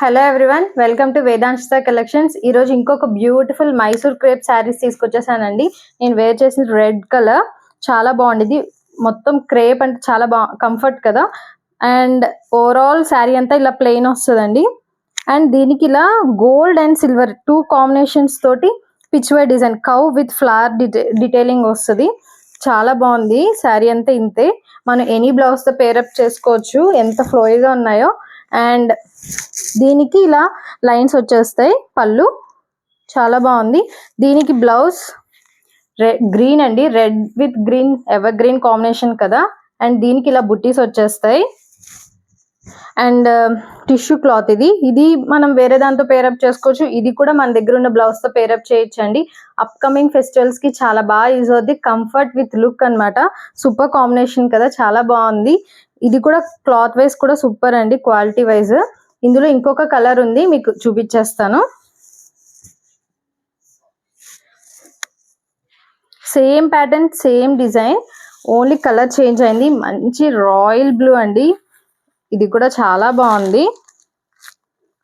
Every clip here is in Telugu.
Hello everyone, welcome to Vedanshita collections. ఈరోజు ఇంకొక బ్యూటిఫుల్ మైసూర్ క్రేప్ శారీస్ తీసుకొచ్చేసానండి. నేను వేర్ చేసిన రెడ్ కలర్ చాలా బాగుండేది. మొత్తం క్రేప్ అంటే చాలా కంఫర్ట్ కదా. అండ్ ఓవరాల్ శారీ అంతా ఇలా ప్లెయిన్ వస్తుందండి. అండ్ దీనికి ఇలా గోల్డ్ అండ్ సిల్వర్ 2 కాంబినేషన్స్ తోటి Pichwai design cow with flower detailing వస్తుంది. చాలా బాగుంది. శారీ అంతా ఇంతే. మనం ఎనీ బ్లౌజ్ తో పేరప్ చేసుకోవచ్చు. ఎంత ఫ్లోయిగా ఉన్నాయో. అండ్ దీనికి ఇలా లైన్స్ వచ్చేస్తాయి. పళ్ళు చాలా బాగుంది. దీనికి బ్లౌజ్ గ్రీన్ అండి, red with green ever green combination కదా. అండ్ దీనికి ఇలా బుట్టీస్ వచ్చేస్తాయి. అండ్ టిష్యూ క్లాత్ ఇది మనం వేరే దాంతో పేరప్ చేసుకోవచ్చు. ఇది కూడా మన దగ్గర ఉన్న బ్లౌజ్ తో పేరప్ చేయొచ్చండి. అప్కమింగ్ ఫెస్టివల్స్ కి చాలా బాగా యూజ్ అవుతుంది. కంఫర్ట్ విత్ లుక్ అన్నమాట. సూపర్ కాంబినేషన్ కదా, చాలా బాగుంది. ఇది కూడా క్లాత్ వైజ్ కూడా సూపర్ అండి, క్వాలిటీ వైజ్. ఇందులో ఇంకొక కలర్ ఉంది, మీకు చూపించేస్తాను. Same pattern, same design, only colour change అయింది. మంచి రాయల్ బ్లూ అండి. ఇది కూడా చాలా బాగుంది.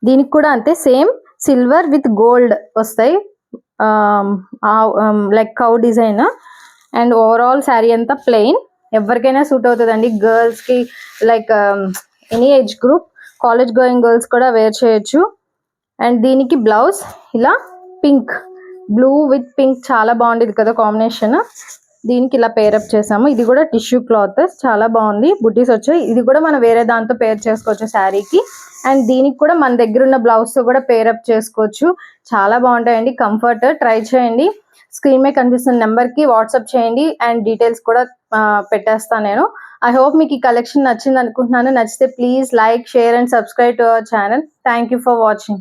దీనికి కూడా అంతే, సేమ్ సిల్వర్ విత్ గోల్డ్ వస్తాయి, like cow design. And overall sari అంతా ప్లెయిన్. ఎవరికైనా సూట్ అవుతుందండి. గర్ల్స్ కి, like any age group, college going girls కూడా వేర్ చేయొచ్చు. అండ్ దీనికి బ్లౌజ్ ఇలా పింక్, బ్లూ విత్ పింక్ చాలా బాగుండేది కదా కాంబినేషన్. దీనికి ఇలా పేరప్ చేసాము. ఇది కూడా టిష్యూ క్లాత్, చాలా బాగుంది. బుట్టీస్ వచ్చాయి. ఇది కూడా మనం వేరే దాంతో పేర్ చేసుకోవచ్చు శారీకి. అండ్ దీనికి కూడా మన దగ్గర ఉన్న బ్లౌజ్ తో కూడా పేరప్ చేసుకోవచ్చు. చాలా బాగుంటాయండి, కంఫర్ట్. ట్రై చేయండి. స్క్రీన్ మీద కనిపిస్తున్న నెంబర్ కి వాట్సాప్ చేయండి. అండ్ డీటెయిల్స్ కూడా పెట్టేస్తాను నేను. ఐ హోప్ మీకు ఈ కలెక్షన్ నచ్చింది అనుకుంటున్నాను. నచ్చితే please like, share and subscribe to our channel. Thank you for watching.